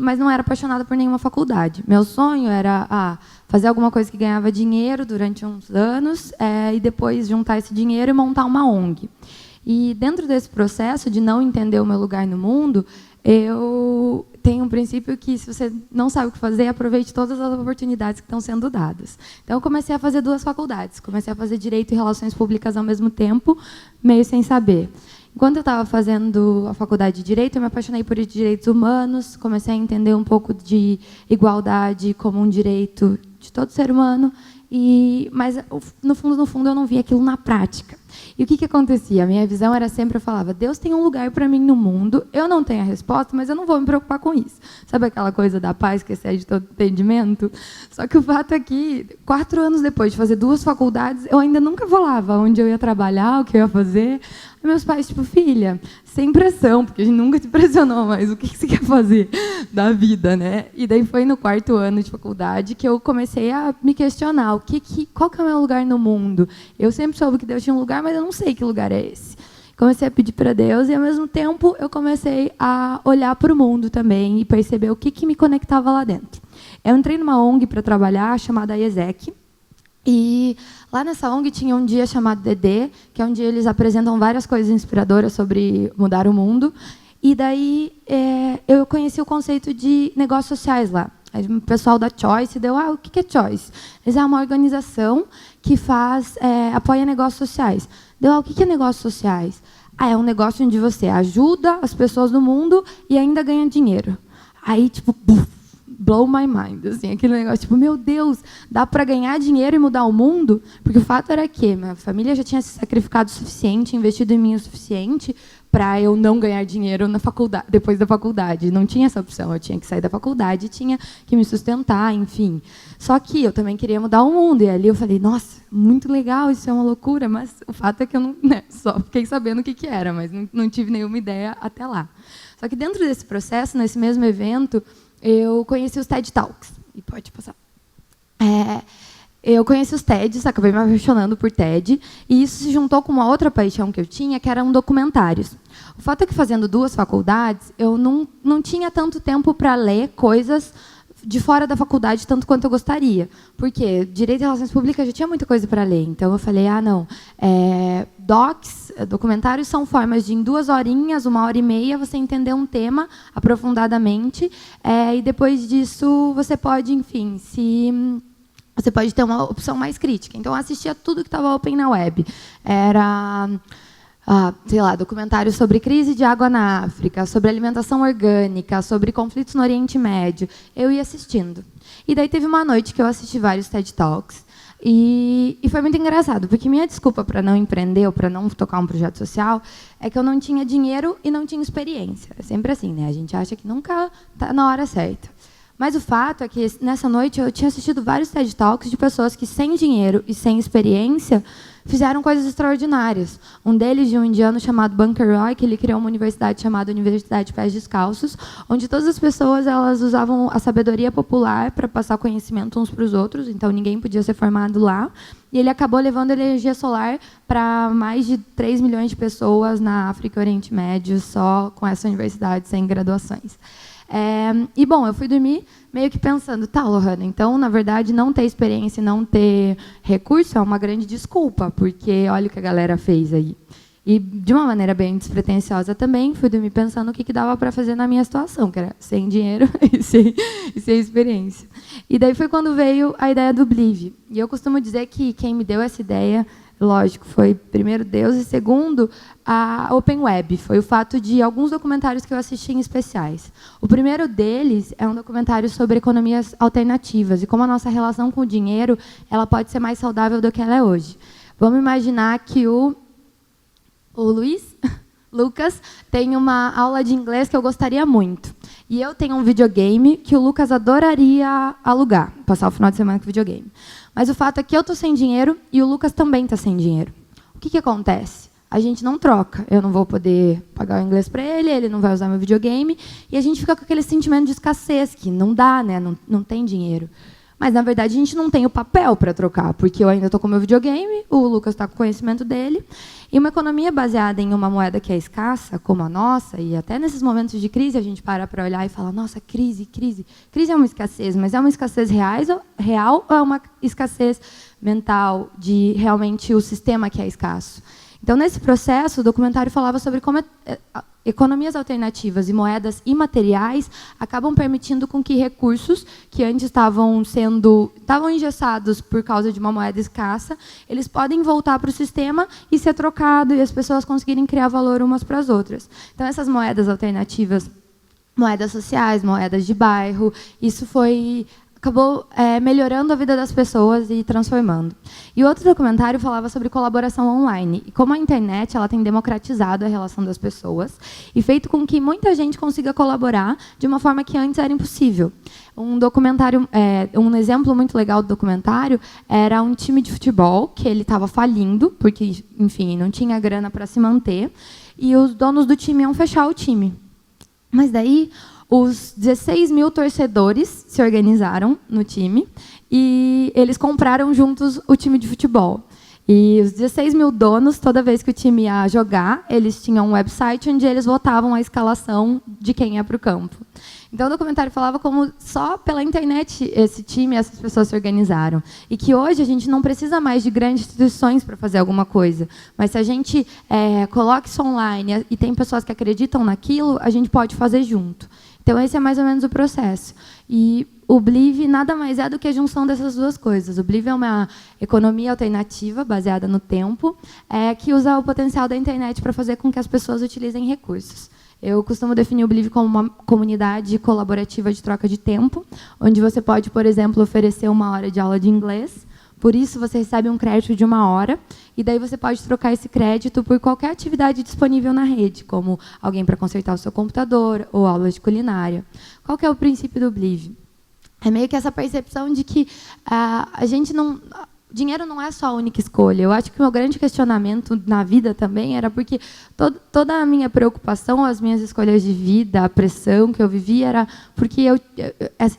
mas não era apaixonada por nenhuma faculdade. Meu sonho era fazer alguma coisa que ganhava dinheiro durante uns anos e depois juntar esse dinheiro e montar uma ONG. E, dentro desse processo de não entender o meu lugar no mundo, eu tenho um princípio que, se você não sabe o que fazer, aproveite todas as oportunidades que estão sendo dadas. Então, eu comecei a fazer 2 faculdades. Comecei a fazer Direito e Relações Públicas ao mesmo tempo, meio sem saber. Enquanto eu estava fazendo a faculdade de Direito, eu me apaixonei por direitos humanos, comecei a entender um pouco de igualdade como um direito de todo ser humano, mas, no fundo, eu não via aquilo na prática. E o que acontecia? A minha visão era sempre, eu falava, Deus tem um lugar para mim no mundo, eu não tenho a resposta, mas eu não vou me preocupar com isso. Sabe aquela coisa da paz que excede todo entendimento? Só que o fato é que, 4 anos depois de fazer 2 faculdades, eu ainda nunca falava onde eu ia trabalhar, o que eu ia fazer. E meus pais, tipo, filha, sem pressão, porque a gente nunca te pressionou, mas o que você quer fazer da vida, né? E daí foi no 4º ano de faculdade que eu comecei a me questionar, qual que é o meu lugar no mundo? Eu sempre soube que Deus tinha um lugar, mas eu não sei que lugar é esse. Comecei a pedir para Deus e, ao mesmo tempo, eu comecei a olhar para o mundo também e perceber o que me conectava lá dentro. Eu entrei numa ONG para trabalhar, chamada IESEC, e lá nessa ONG tinha um dia chamado DD, que é um dia eles apresentam várias coisas inspiradoras sobre mudar o mundo. E daí eu conheci o conceito de negócios sociais lá. Aí o pessoal da Choice deu, o que é Choice? Eles é uma organização que apoia negócios sociais. Deu, o que é negócios sociais? É um negócio onde você ajuda as pessoas do mundo e ainda ganha dinheiro. Aí, tipo, blow my mind, assim, aquele negócio, tipo, meu Deus, dá para ganhar dinheiro e mudar o mundo? Porque o fato era que minha família já tinha se sacrificado o suficiente, investido em mim o suficiente para eu não ganhar dinheiro na faculdade, depois da faculdade. Não tinha essa opção, eu tinha que sair da faculdade, tinha que me sustentar, enfim. Só que eu também queria mudar o mundo, e ali eu falei, nossa, muito legal, isso é uma loucura, mas o fato é que eu não, só fiquei sabendo o que era, mas não tive nenhuma ideia até lá. Só que, dentro desse processo, nesse mesmo evento, eu conheci os TED Talks. E pode passar. Eu conheci os TEDs, acabei me apaixonando por TED, e isso se juntou com uma outra paixão que eu tinha, que eram documentários. O fato é que, fazendo 2 faculdades, eu não tinha tanto tempo para ler coisas de fora da faculdade, tanto quanto eu gostaria. Porque Direito e Relações Públicas já tinha muita coisa para ler. Então, eu falei, não, documentários são formas de, em 2 horinhas, 1 hora e meia, você entender um tema aprofundadamente, e depois disso, você pode, enfim, você pode ter uma opção mais crítica. Então, eu assistia tudo que estava open na web. Era sei lá, documentários sobre crise de água na África, sobre alimentação orgânica, sobre conflitos no Oriente Médio. Eu ia assistindo. E daí teve uma noite que eu assisti vários TED Talks. E foi muito engraçado, porque minha desculpa para não empreender ou para não tocar um projeto social é que eu não tinha dinheiro e não tinha experiência. É sempre assim, né? A gente acha que nunca está na hora certa. Mas o fato é que, nessa noite, eu tinha assistido vários TED Talks de pessoas que, sem dinheiro e sem experiência, fizeram coisas extraordinárias. Um deles, de um indiano chamado Bunker Roy, que ele criou uma universidade chamada Universidade Pés Descalços, onde todas as pessoas elas usavam a sabedoria popular para passar conhecimento uns para os outros, então ninguém podia ser formado lá. E ele acabou levando energia solar para mais de 3 milhões de pessoas na África e Oriente Médio, só com essa universidade, sem graduações. E, bom, eu fui dormir meio que pensando, tá, Lohana, então, na verdade, não ter experiência e não ter recurso é uma grande desculpa, porque olha o que a galera fez aí. E, de uma maneira bem despretensiosa também, fui dormir pensando o que dava para fazer na minha situação, que era sem dinheiro e sem experiência. E daí foi quando veio a ideia do Blive. E eu costumo dizer que quem me deu essa ideia, lógico, foi primeiro Deus e segundo a Open Web. Foi o fato de alguns documentários que eu assisti em especiais. O primeiro deles é um documentário sobre economias alternativas e como a nossa relação com o dinheiro ela pode ser mais saudável do que ela é hoje. Vamos imaginar que o Lucas tem uma aula de inglês que eu gostaria muito. E eu tenho um videogame que o Lucas adoraria alugar, passar o final de semana com videogame. Mas o fato é que eu estou sem dinheiro e o Lucas também está sem dinheiro. O que acontece? A gente não troca. Eu não vou poder pagar o inglês para ele, ele não vai usar meu videogame, e a gente fica com aquele sentimento de escassez, que não dá, né? Não tem dinheiro. Mas, na verdade, a gente não tem o papel para trocar, porque eu ainda estou com o meu videogame, o Lucas está com o conhecimento dele. E uma economia baseada em uma moeda que é escassa, como a nossa, e até nesses momentos de crise a gente para olhar e fala, nossa, crise. Crise é uma escassez, mas é uma escassez real ou é uma escassez mental de realmente o sistema que é escasso? Então, nesse processo, o documentário falava sobre como economias alternativas e moedas imateriais acabam permitindo com que recursos que antes estavam engessados por causa de uma moeda escassa, eles podem voltar para o sistema e ser trocado e as pessoas conseguirem criar valor umas para as outras. Então, essas moedas alternativas, moedas sociais, moedas de bairro, isso acabou melhorando a vida das pessoas e transformando. E outro documentário falava sobre colaboração online e como a internet ela tem democratizado a relação das pessoas e feito com que muita gente consiga colaborar de uma forma que antes era impossível. Um exemplo muito legal do documentário era um time de futebol que ele estava falindo, porque, enfim, não tinha grana para se manter, e os donos do time iam fechar o time. Mas daí os 16 mil torcedores se organizaram no time e eles compraram juntos o time de futebol. E os 16 mil donos, toda vez que o time ia jogar, eles tinham um website onde eles votavam a escalação de quem ia para o campo. Então, o documentário falava como só pela internet esse time, essas pessoas se organizaram. E que hoje a gente não precisa mais de grandes instituições para fazer alguma coisa. Mas se a gente coloca isso online e tem pessoas que acreditam naquilo, a gente pode fazer junto. Então, esse é mais ou menos o processo. E o Blive nada mais é do que a junção dessas duas coisas. O Blive é uma economia alternativa, baseada no tempo, que usa o potencial da internet para fazer com que as pessoas utilizem recursos. Eu costumo definir o Blive como uma comunidade colaborativa de troca de tempo, onde você pode, por exemplo, oferecer 1 hora de aula de inglês. Por isso, você recebe um crédito de 1 hora, e daí você pode trocar esse crédito por qualquer atividade disponível na rede, como alguém para consertar o seu computador ou aulas de culinária. Qual que é o princípio do Blive? É meio que essa percepção de que a gente não... Dinheiro não é só a única escolha. Eu acho que o meu grande questionamento na vida também era porque toda a minha preocupação, as minhas escolhas de vida, a pressão que eu vivia, era porque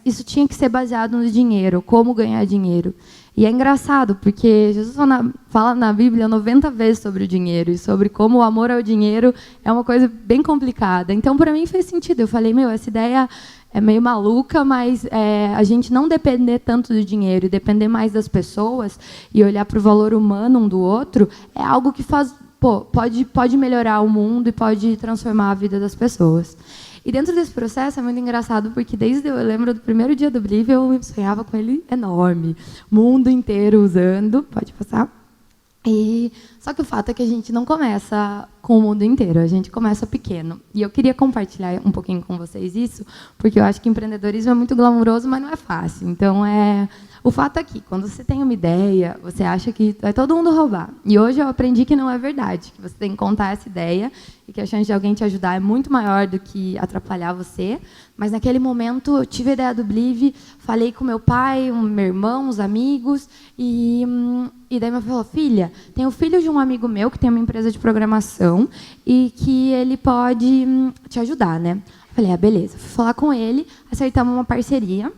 isso tinha que ser baseado no dinheiro, como ganhar dinheiro. E é engraçado, porque Jesus fala na Bíblia 90 vezes sobre o dinheiro e sobre como o amor ao dinheiro é uma coisa bem complicada. Então, para mim, fez sentido. Eu falei, essa ideia é meio maluca, mas a gente não depender tanto do dinheiro e depender mais das pessoas e olhar para o valor humano um do outro é algo que pode melhorar o mundo e pode transformar a vida das pessoas. E dentro desse processo é muito engraçado, porque eu lembro do primeiro dia do Blive, eu sonhava com ele enorme, mundo inteiro usando. Pode passar? Só que o fato é que a gente não começa com o mundo inteiro, a gente começa pequeno. E eu queria compartilhar um pouquinho com vocês isso, porque eu acho que empreendedorismo é muito glamouroso, mas não é fácil. Então, o fato é que, quando você tem uma ideia, você acha que vai todo mundo roubar. E hoje eu aprendi que não é verdade, que você tem que contar essa ideia e que a chance de alguém te ajudar é muito maior do que atrapalhar você. Mas, naquele momento, eu tive a ideia do Blive, falei com meu pai, meu irmão, os amigos, e daí meu pai falou, filha, tem o filho de um amigo meu que tem uma empresa de programação e que ele pode te ajudar, né? Falei, beleza. Fui falar com ele, acertamos uma parceria.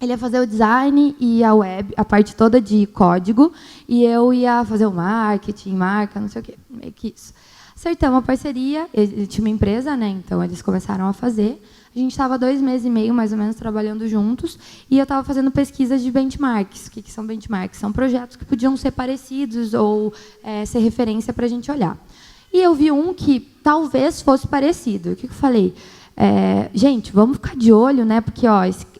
Ele ia fazer o design e a web, a parte toda de código, e eu ia fazer o marketing, marca, não sei o quê, meio que isso. Acertamos a parceria, ele tinha uma empresa, né? Então eles começaram a fazer. A gente estava 2 meses e meio, mais ou menos, trabalhando juntos, e eu estava fazendo pesquisas de benchmarks. O que são benchmarks? São projetos que podiam ser parecidos ou ser referência para a gente olhar. E eu vi um que talvez fosse parecido. O que eu falei? Gente, vamos ficar de olho, né? Porque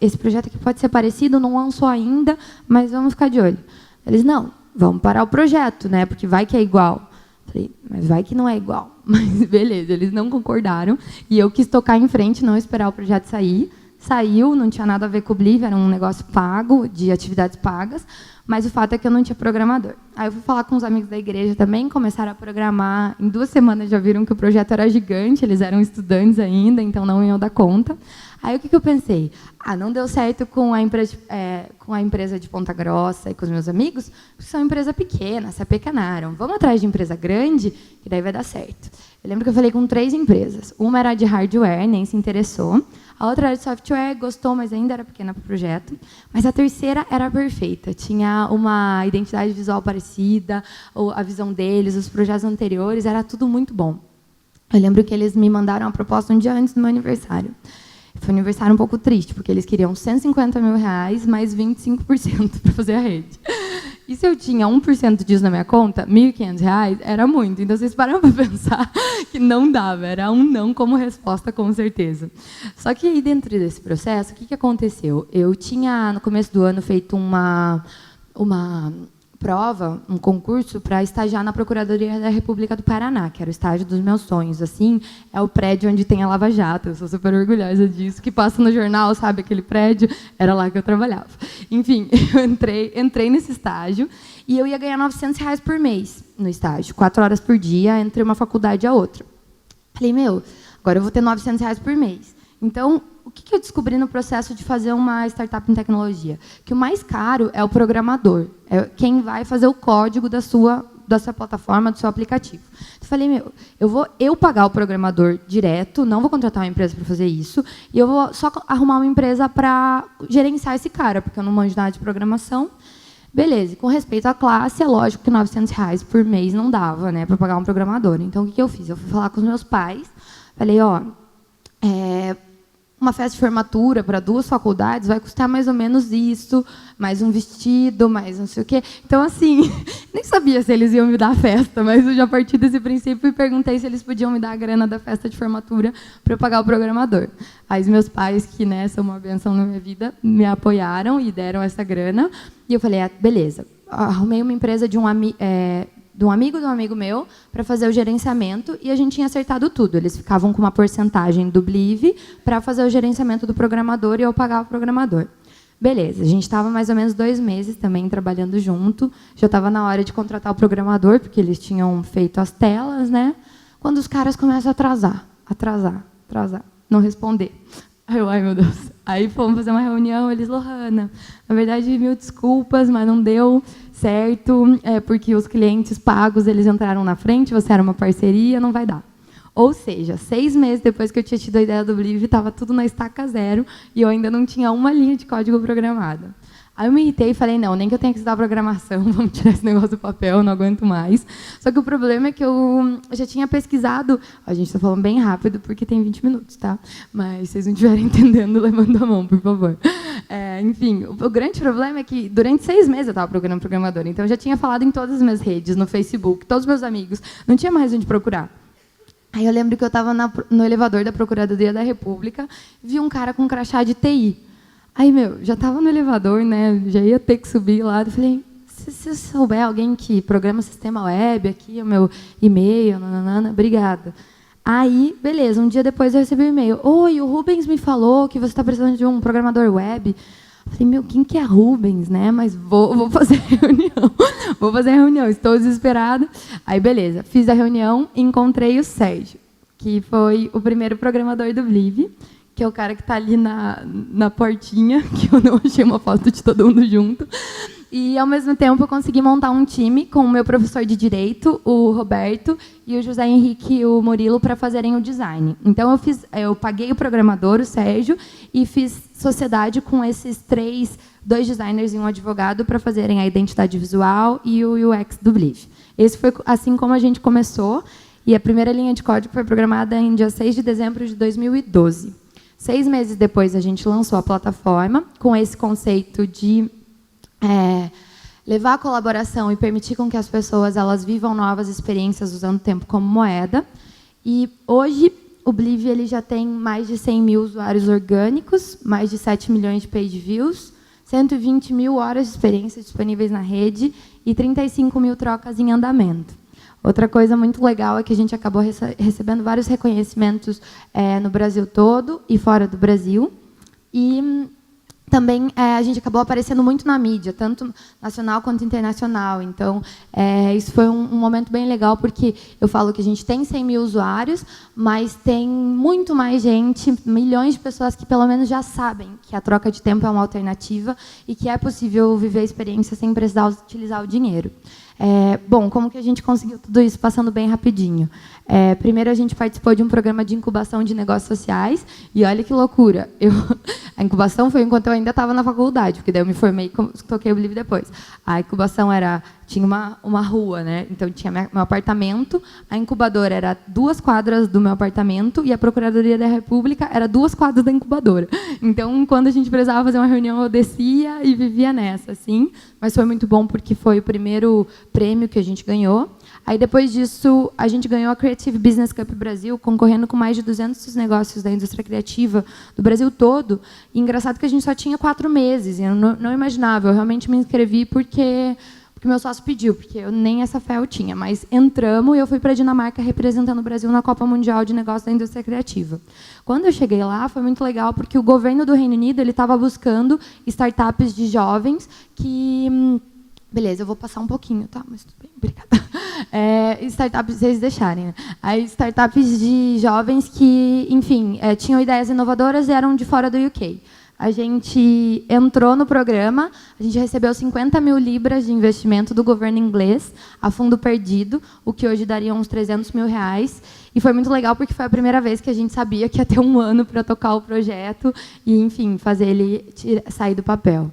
esse projeto aqui pode ser parecido, não lançou ainda, mas vamos ficar de olho. Eles, não, vamos parar o projeto, né? Porque vai que é igual. Falei, mas vai que não é igual. Mas beleza, eles não concordaram. E eu quis tocar em frente, não esperar o projeto sair. Saiu, não tinha nada a ver com o Blive, era um negócio pago, de atividades pagas. Mas o fato é que eu não tinha programador. Aí eu fui falar com os amigos da igreja também, começaram a programar. Em 2 semanas já viram que o projeto era gigante, eles eram estudantes ainda, então não iam dar conta. Aí o que eu pensei? Não deu certo com a empresa de Ponta Grossa e com os meus amigos, porque são empresa pequena, se apequenaram. Vamos atrás de empresa grande, que daí vai dar certo. Eu lembro que eu falei com 3 empresas. Uma era de hardware, nem se interessou. A outra era de software, gostou, mas ainda era pequena para o projeto. Mas a terceira era perfeita. Tinha uma identidade visual parecida, a visão deles, os projetos anteriores, era tudo muito bom. Eu lembro que eles me mandaram a proposta um dia antes do meu aniversário. Foi um aniversário um pouco triste, porque eles queriam R$150 mil mais 25% para fazer a rede. E se eu tinha 1% disso na minha conta, R$1.500 era muito. Então, vocês pararam para pensar que não dava. Era um não como resposta, com certeza. Só que, aí, dentro desse processo, o que aconteceu? Eu tinha, no começo do ano, feito uma prova, um concurso para estagiar na Procuradoria da República do Paraná, que era o estágio dos meus sonhos. Assim, é o prédio onde tem a Lava Jato. Eu sou super orgulhosa disso. Que passa no jornal, sabe, aquele prédio? Era lá que eu trabalhava. Enfim, eu entrei nesse estágio e eu ia ganhar R$900 por mês no estágio, 4 horas por dia, entre uma faculdade e a outra. Falei, agora eu vou ter R$900 por mês. Então, o que eu descobri no processo de fazer uma startup em tecnologia? Que o mais caro é o programador, é quem vai fazer o código da sua plataforma, do seu aplicativo. Eu falei, eu vou pagar o programador direto, não vou contratar uma empresa para fazer isso, e eu vou só arrumar uma empresa para gerenciar esse cara, porque eu não manjo nada de programação. Beleza, com respeito à classe, é lógico que R$900 por mês não dava, né, para pagar um programador. Então, o que eu fiz? Eu fui falar com os meus pais, falei, uma festa de formatura para 2 faculdades vai custar mais ou menos isso, mais um vestido, mais não sei o quê. Então, assim, nem sabia se eles iam me dar a festa, mas eu já parti desse princípio e perguntei se eles podiam me dar a grana da festa de formatura para eu pagar o programador. Aí, os meus pais, que são uma benção na minha vida, me apoiaram e deram essa grana. E eu falei, beleza, arrumei uma empresa de um amigo meu para fazer o gerenciamento e a gente tinha acertado tudo. Eles ficavam com uma porcentagem do Blive para fazer o gerenciamento do programador e eu pagava o programador. Beleza, a gente estava mais ou menos 2 meses também trabalhando junto. Já estava na hora de contratar o programador, porque eles tinham feito as telas, né? Quando os caras começam a atrasar, não responder. Ai, meu Deus. Aí fomos fazer uma reunião, eles, Lohana, na verdade, 1000 desculpas, mas não deu certo, porque os clientes pagos, eles entraram na frente, você era uma parceria, não vai dar. Ou seja, 6 meses depois que eu tinha tido a ideia do Blive, estava tudo na estaca zero e eu ainda não tinha uma linha de código programada. Aí eu me irritei e falei, não, nem que eu tenha que estudar programação, vamos tirar esse negócio do papel, não aguento mais. Só que o problema é que eu já tinha pesquisado, a gente está falando bem rápido porque tem 20 minutos, tá? Mas se vocês não estiverem entendendo, levanta a mão, por favor. Enfim, o grande problema é que durante 6 meses eu estava procurando programador, então eu já tinha falado em todas as minhas redes, no Facebook, todos os meus amigos, não tinha mais onde procurar. Aí eu lembro que eu estava no elevador da Procuradoria da República, vi um cara com um crachá de TI. Aí, já estava no elevador, né? Já ia ter que subir lá. Eu falei, se souber alguém que programa sistema web, aqui o meu e-mail, nananana, obrigada. Aí, beleza, um dia depois eu recebi um e-mail. Oi, o Rubens me falou que você está precisando de um programador web. Eu falei, meu, quem que é Rubens, né? Mas vou fazer reunião. Vou fazer reunião, estou desesperada. Aí, beleza, fiz a reunião e encontrei o Sérgio, que foi o primeiro programador do Blive, que é o cara que está ali na portinha, que eu não achei uma foto de todo mundo junto. E, ao mesmo tempo, eu consegui montar um time com o meu professor de Direito, o Roberto, e o José Henrique e o Murilo para fazerem o design. Então, eu paguei o programador, o Sérgio, e fiz sociedade com esses 2 designers e um advogado para fazerem a identidade visual e o UX do Blive. Esse foi assim como a gente começou, e a primeira linha de código foi programada em dia 6 de dezembro de 2012. 6 meses depois, a gente lançou a plataforma com esse conceito de levar a colaboração e permitir com que as pessoas elas vivam novas experiências usando o tempo como moeda. E hoje o Blive ele já tem mais de 100 mil usuários orgânicos, mais de 7 milhões de page views, 120 mil horas de experiência disponíveis na rede e 35 mil trocas em andamento. Outra coisa muito legal é que a gente acabou recebendo vários reconhecimentos no Brasil todo e fora do Brasil. E também a gente acabou aparecendo muito na mídia, tanto nacional quanto internacional. Então, isso foi um momento bem legal, porque eu falo que a gente tem 100 mil usuários, mas tem muito mais gente, milhões de pessoas que pelo menos já sabem que a troca de tempo é uma alternativa e que é possível viver a experiência sem precisar utilizar o dinheiro. Bom, como que a gente conseguiu tudo isso? Passando bem rapidinho. Primeiro, a gente participou de um programa de incubação de negócios sociais, e olha que loucura. A incubação foi enquanto eu ainda estava na faculdade, porque daí eu me formei e toquei o Blive depois. A incubação tinha uma rua, né? Então tinha meu apartamento, a incubadora era 2 quadras do meu apartamento e a Procuradoria da República era 2 quadras da incubadora. Então, quando a gente precisava fazer uma reunião, eu descia e vivia nessa, assim. Mas foi muito bom porque foi o primeiro prêmio que a gente ganhou. Aí, depois disso, a gente ganhou a Creative Business Cup Brasil, concorrendo com mais de 200 negócios da indústria criativa do Brasil todo. E engraçado que a gente só tinha 4 meses. E eu não imaginava. Eu realmente me inscrevi porque meu sócio pediu, porque eu nem essa fé eu tinha. Mas entramos e eu fui para a Dinamarca representando o Brasil na Copa Mundial de Negócios da Indústria Criativa. Quando eu cheguei lá, foi muito legal, porque o governo do Reino Unido estava buscando startups de jovens que... Beleza, eu vou passar um pouquinho, tá? Mas tudo bem, obrigada. Startups, vocês deixarem, né? Aí, startups de jovens que, enfim, tinham ideias inovadoras e eram de fora do UK. A gente entrou no programa, a gente recebeu 50 mil libras de investimento do governo inglês, a fundo perdido, o que hoje daria uns 300 mil reais. E foi muito legal, porque foi a primeira vez que a gente sabia que ia ter um ano para tocar o projeto e, enfim, fazer ele sair do papel.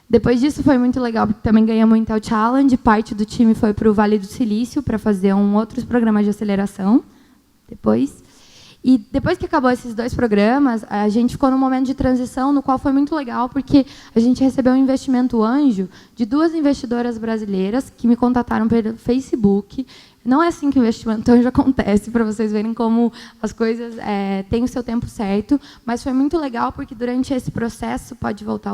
Depois disso, foi muito legal, porque também ganhamos o Intel Challenge. Parte do time foi para o Vale do Silício para fazer outros programas de aceleração. E depois que acabou esses 2 programas, a gente ficou num momento de transição, no qual foi muito legal, porque a gente recebeu um investimento anjo de 2 investidoras brasileiras que me contataram pelo Facebook. Não é assim que o investimento anjo acontece, para vocês verem como as coisas têm o seu tempo certo, mas foi muito legal, porque durante esse processo, pode voltar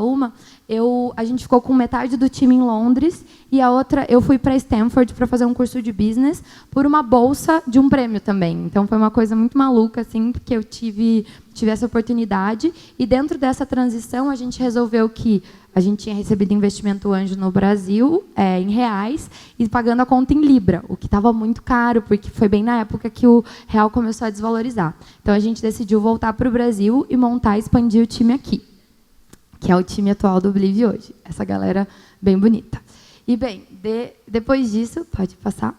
a gente ficou com metade do time em Londres, e a outra, eu fui para Stanford para fazer um curso de business, por uma bolsa de um prêmio também. Então, foi uma coisa muito maluca, assim, porque eu tive essa oportunidade, e dentro dessa transição, a gente resolveu que a gente tinha recebido investimento anjo no Brasil, em reais, e pagando a conta em libra, o que estava muito caro, porque foi bem na época que o real começou a desvalorizar. Então, a gente decidiu voltar para o Brasil e montar e expandir o time aqui, que é o time atual do Blive hoje. Essa galera bem bonita. E, bem, depois disso, pode passar.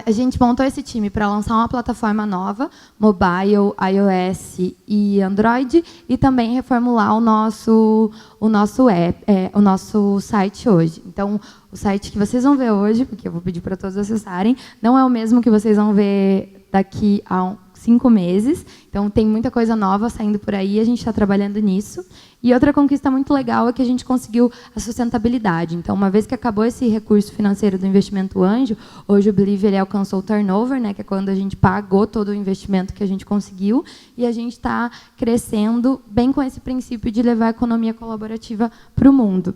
A gente montou esse time para lançar uma plataforma nova, mobile, iOS e Android, e também reformular o nosso site hoje. Então, o site que vocês vão ver hoje, porque eu vou pedir para todos acessarem, não é o mesmo que vocês vão ver daqui a 5 meses. Então, tem muita coisa nova saindo por aí, a gente está trabalhando nisso. E outra conquista muito legal é que a gente conseguiu a sustentabilidade. Então, uma vez que acabou esse recurso financeiro do investimento anjo, hoje o Blive ele alcançou o turnover, né, que é quando a gente pagou todo o investimento que a gente conseguiu, e a gente está crescendo bem com esse princípio de levar a economia colaborativa para o mundo.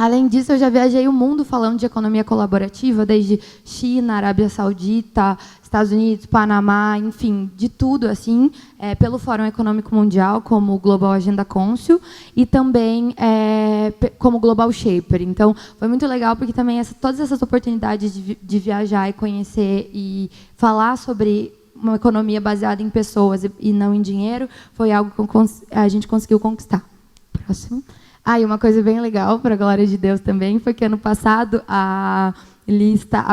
Além disso, eu já viajei o mundo falando de economia colaborativa, desde China, Arábia Saudita, Estados Unidos, Panamá, enfim, de tudo, assim, pelo Fórum Econômico Mundial, como o Global Agenda Council, e também como Global Shaper. Então, foi muito legal, porque também todas essas oportunidades de viajar e conhecer e falar sobre uma economia baseada em pessoas e não em dinheiro, foi algo que a gente conseguiu conquistar. Próximo. E uma coisa bem legal, para a glória de Deus também, foi que ano passado a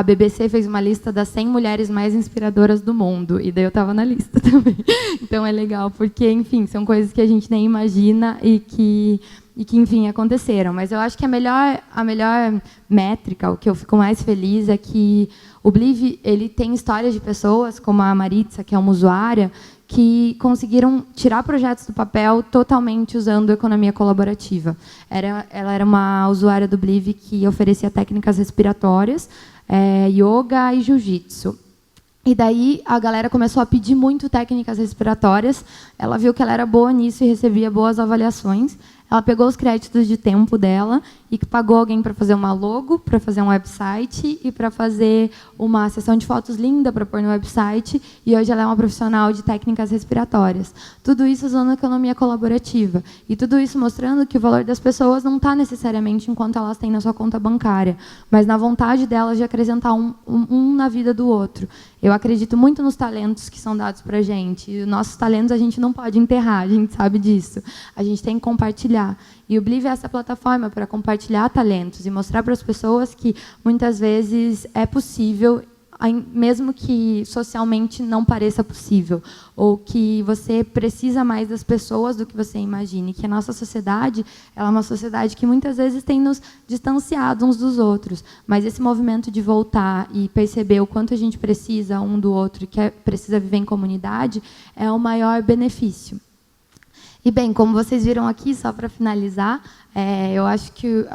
BBC fez uma lista das 100 mulheres mais inspiradoras do mundo, e daí eu estava na lista também. Então é legal, porque, enfim, são coisas que a gente nem imagina e que enfim, aconteceram. Mas eu acho que a melhor métrica, o que eu fico mais feliz, é que o Bliv, ele tem histórias de pessoas, como a Maritza, que é uma usuária, que conseguiram tirar projetos do papel totalmente usando economia colaborativa. Ela era uma usuária do Bliv que oferecia técnicas respiratórias, yoga e jiu-jitsu. E daí a galera começou a pedir muito técnicas respiratórias. Ela viu que ela era boa nisso e recebia boas avaliações. Ela pegou os créditos de tempo dela e pagou alguém para fazer uma logo, para fazer um website e para fazer uma sessão de fotos linda para pôr no website. E hoje ela é uma profissional de técnicas respiratórias. Tudo isso usando economia colaborativa. E tudo isso mostrando que o valor das pessoas não está necessariamente em quanto elas têm na sua conta bancária, mas na vontade delas de acrescentar um na vida do outro. Eu acredito muito nos talentos que são dados para a gente. E os nossos talentos a gente não pode enterrar, a gente sabe disso. A gente tem que compartilhar. E o Bliv é essa plataforma para compartilhar talentos e mostrar para as pessoas que, muitas vezes, é possível, mesmo que socialmente não pareça possível, ou que você precisa mais das pessoas do que você imagine, que a nossa sociedade ela é uma sociedade que muitas vezes tem nos distanciado uns dos outros, mas esse movimento de voltar e perceber o quanto a gente precisa um do outro e que precisa viver em comunidade é o maior benefício. E, bem, como vocês viram aqui, só para finalizar, eu acho que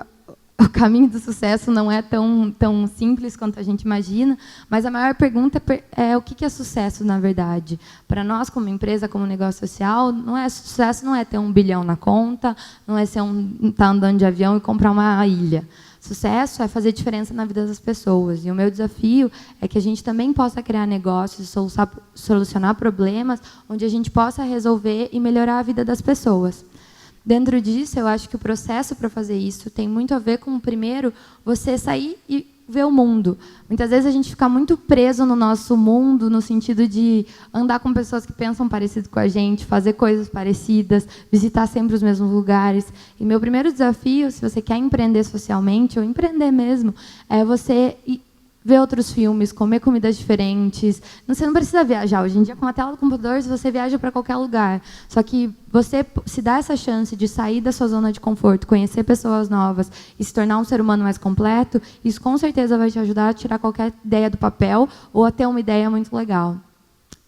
o caminho do sucesso não é tão simples quanto a gente imagina, mas a maior pergunta é o que é sucesso, na verdade. Para nós, como empresa, como negócio social, sucesso não é ter 1 bilhão na conta, não é estar andando de avião e comprar uma ilha. Sucesso é fazer diferença na vida das pessoas. E o meu desafio é que a gente também possa criar negócios, solucionar problemas, onde a gente possa resolver e melhorar a vida das pessoas. Dentro disso, eu acho que o processo para fazer isso tem muito a ver com, primeiro, você sair e ver o mundo. Muitas vezes a gente fica muito preso no nosso mundo, no sentido de andar com pessoas que pensam parecido com a gente, fazer coisas parecidas, visitar sempre os mesmos lugares. E meu primeiro desafio, se você quer empreender socialmente, ou empreender mesmo, é você ver outros filmes, comer comidas diferentes. Você não precisa viajar. Hoje em dia, com a tela do computador, você viaja para qualquer lugar. Só que você se dá essa chance de sair da sua zona de conforto, conhecer pessoas novas e se tornar um ser humano mais completo, isso com certeza vai te ajudar a tirar qualquer ideia do papel ou a ter uma ideia muito legal.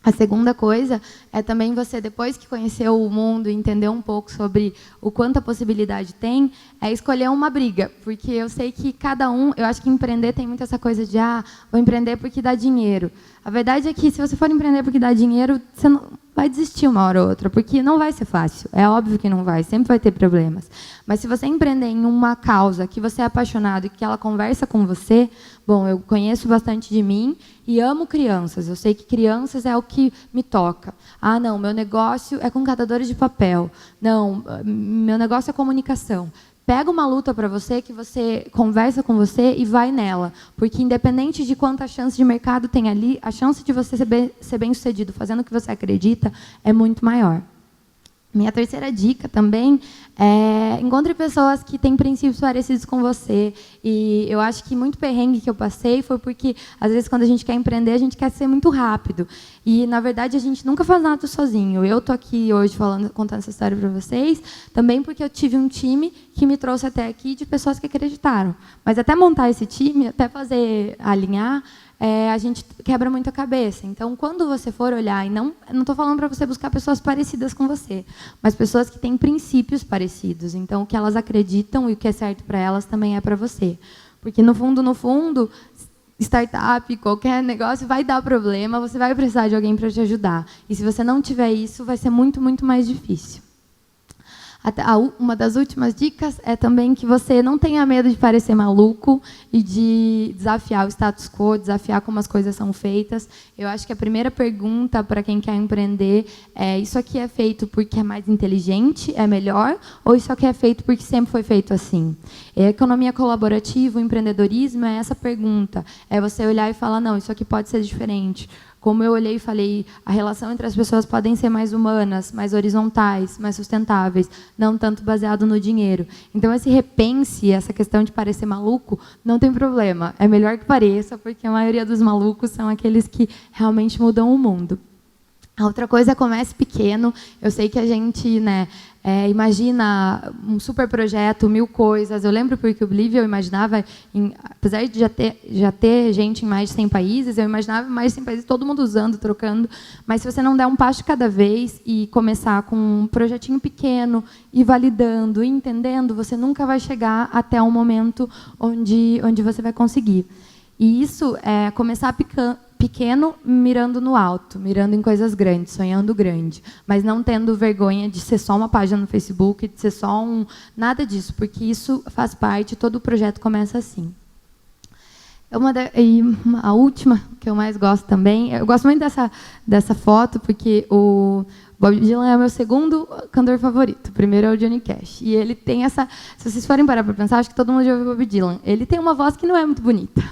A segunda coisa é também você, depois que conheceu o mundo e entendeu um pouco sobre o quanto a possibilidade tem, é escolher uma briga. Porque eu sei que cada eu acho que empreender tem muito essa coisa de vou empreender porque dá dinheiro. A verdade é que, se você for empreender porque dá dinheiro, você não vai desistir uma hora ou outra, porque não vai ser fácil. É óbvio que não vai, sempre vai ter problemas. Mas se você empreender em uma causa que você é apaixonado e que ela conversa com você, bom, eu conheço bastante de mim e amo crianças. Eu sei que crianças é o que me toca. Não, meu negócio é com catadores de papel. Não, meu negócio é comunicação. Pega uma luta para você, que você conversa com você e vai nela. Porque, independente de quanta chance de mercado tem ali, a chance de você ser bem-sucedido fazendo o que você acredita é muito maior. Minha terceira dica também é: encontre pessoas que têm princípios parecidos com você. E eu acho que muito perrengue que eu passei foi porque, às vezes, quando a gente quer empreender, a gente quer ser muito rápido. E, na verdade, a gente nunca faz nada sozinho. Eu estou aqui hoje contando essa história para vocês, também porque eu tive um time que me trouxe até aqui de pessoas que acreditaram. Mas até montar esse time, até alinhar, a gente quebra muito a cabeça. Então, quando você for olhar, e não estou falando para você buscar pessoas parecidas com você, mas pessoas que têm princípios parecidos. Então, o que elas acreditam e o que é certo para elas também é para você. Porque, no fundo, startup, qualquer negócio vai dar problema, você vai precisar de alguém para te ajudar. E se você não tiver isso, vai ser muito, muito mais difícil. Uma das últimas dicas é também que você não tenha medo de parecer maluco e de desafiar o status quo, desafiar como as coisas são feitas. Eu acho que a primeira pergunta para quem quer empreender é: isso aqui é feito porque é mais inteligente, é melhor, ou isso aqui é feito porque sempre foi feito assim? A economia colaborativa, o empreendedorismo é essa pergunta. É você olhar e falar: não, isso aqui pode ser diferente. Como eu olhei e falei, a relação entre as pessoas podem ser mais humanas, mais horizontais, mais sustentáveis, não tanto baseado no dinheiro. Então, esse repense, essa questão de parecer maluco, não tem problema. É melhor que pareça, porque a maioria dos malucos são aqueles que realmente mudam o mundo. A outra coisa é: comece pequeno. Eu sei que a gente, né, imagina um super projeto, 1000 coisas. Eu lembro porque o Believe eu imaginava, apesar de já ter gente em mais de 100 países, eu imaginava mais de 100 países, todo mundo usando, trocando. Mas se você não der um passo de cada vez e começar com um projetinho pequeno, e validando, e entendendo, você nunca vai chegar até um momento onde você vai conseguir. E isso é começar pequeno, mirando no alto, mirando em coisas grandes, sonhando grande, mas não tendo vergonha de ser só uma página no Facebook, de ser só nada disso, porque isso faz parte, todo o projeto começa assim. A última, que eu mais gosto também, eu gosto muito dessa foto, porque o Bob Dylan é o meu segundo cantor favorito. O primeiro é o Johnny Cash. E ele tem essa... Se vocês forem parar para pensar, acho que todo mundo já ouviu o Bob Dylan. Ele tem uma voz que não é muito bonita,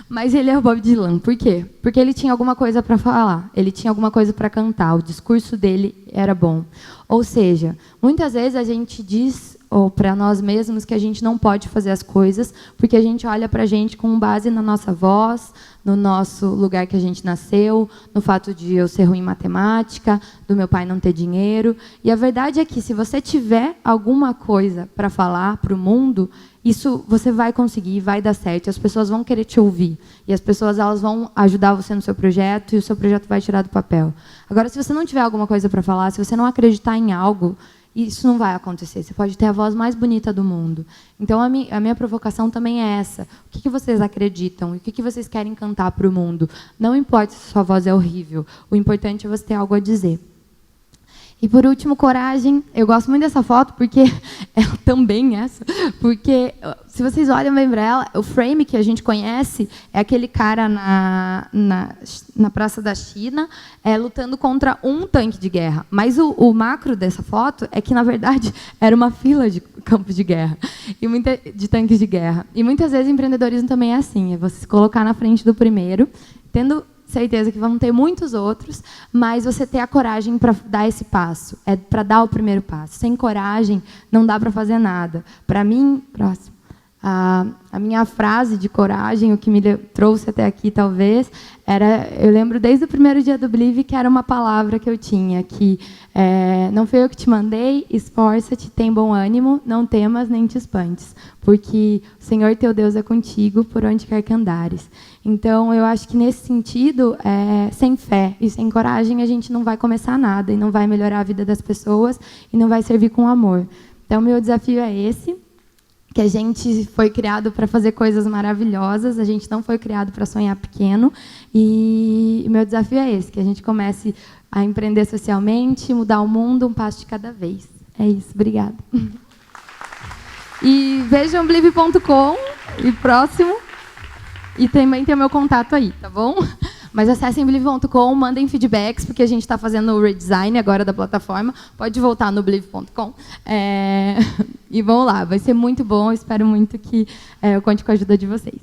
mas ele é o Bob Dylan. Por quê? Porque ele tinha alguma coisa para falar, ele tinha alguma coisa para cantar, o discurso dele era bom. Ou seja, muitas vezes a gente diz, ou para nós mesmos, que a gente não pode fazer as coisas porque a gente olha para a gente com base na nossa voz, no nosso lugar que a gente nasceu, no fato de eu ser ruim em matemática, do meu pai não ter dinheiro. E a verdade é que, se você tiver alguma coisa para falar para o mundo, isso você vai conseguir, vai dar certo, as pessoas vão querer te ouvir, e as pessoas elas vão ajudar você no seu projeto, e o seu projeto vai tirar do papel. Agora, se você não tiver alguma coisa para falar, se você não acreditar em algo, isso não vai acontecer. Você pode ter a voz mais bonita do mundo. Então, a minha provocação também é essa. O que vocês acreditam? O que vocês querem cantar para o mundo? Não importa se sua voz é horrível. O importante é você ter algo a dizer. E, por último, coragem. Eu gosto muito dessa foto, porque ela também é essa. Porque, se vocês olham bem para ela, o frame que a gente conhece é aquele cara na Praça da China lutando contra um tanque de guerra. Mas o macro dessa foto é que, na verdade, era uma fila de campos de guerra, de tanques de guerra. E, muitas vezes, o empreendedorismo também é assim. É você se colocar na frente do primeiro, tendo certeza que vão ter muitos outros, mas você ter a coragem para dar esse passo, para dar o primeiro passo. Sem coragem, não dá para fazer nada. Para mim, próximo, a minha frase de coragem, o que me trouxe até aqui, talvez, eu lembro desde o primeiro dia do Believe que era uma palavra que eu tinha, que não foi eu que te mandei, esforça-te, tem bom ânimo, não temas nem te espantes, porque o Senhor teu Deus é contigo por onde quer que andares. Então, eu acho que, nesse sentido, sem fé e sem coragem, a gente não vai começar nada, e não vai melhorar a vida das pessoas, e não vai servir com amor. Então, o meu desafio é esse, que a gente foi criado para fazer coisas maravilhosas, a gente não foi criado para sonhar pequeno, e o meu desafio é esse, que a gente comece a empreender socialmente, mudar o mundo um passo de cada vez. É isso, obrigada. E vejam Believe.com, e próximo, e também tem o meu contato aí, tá bom? Mas acessem Believe.com, mandem feedbacks, porque a gente está fazendo o redesign agora da plataforma. Pode voltar no Believe.com. E vão lá, vai ser muito bom. Eu espero muito que eu conte com a ajuda de vocês.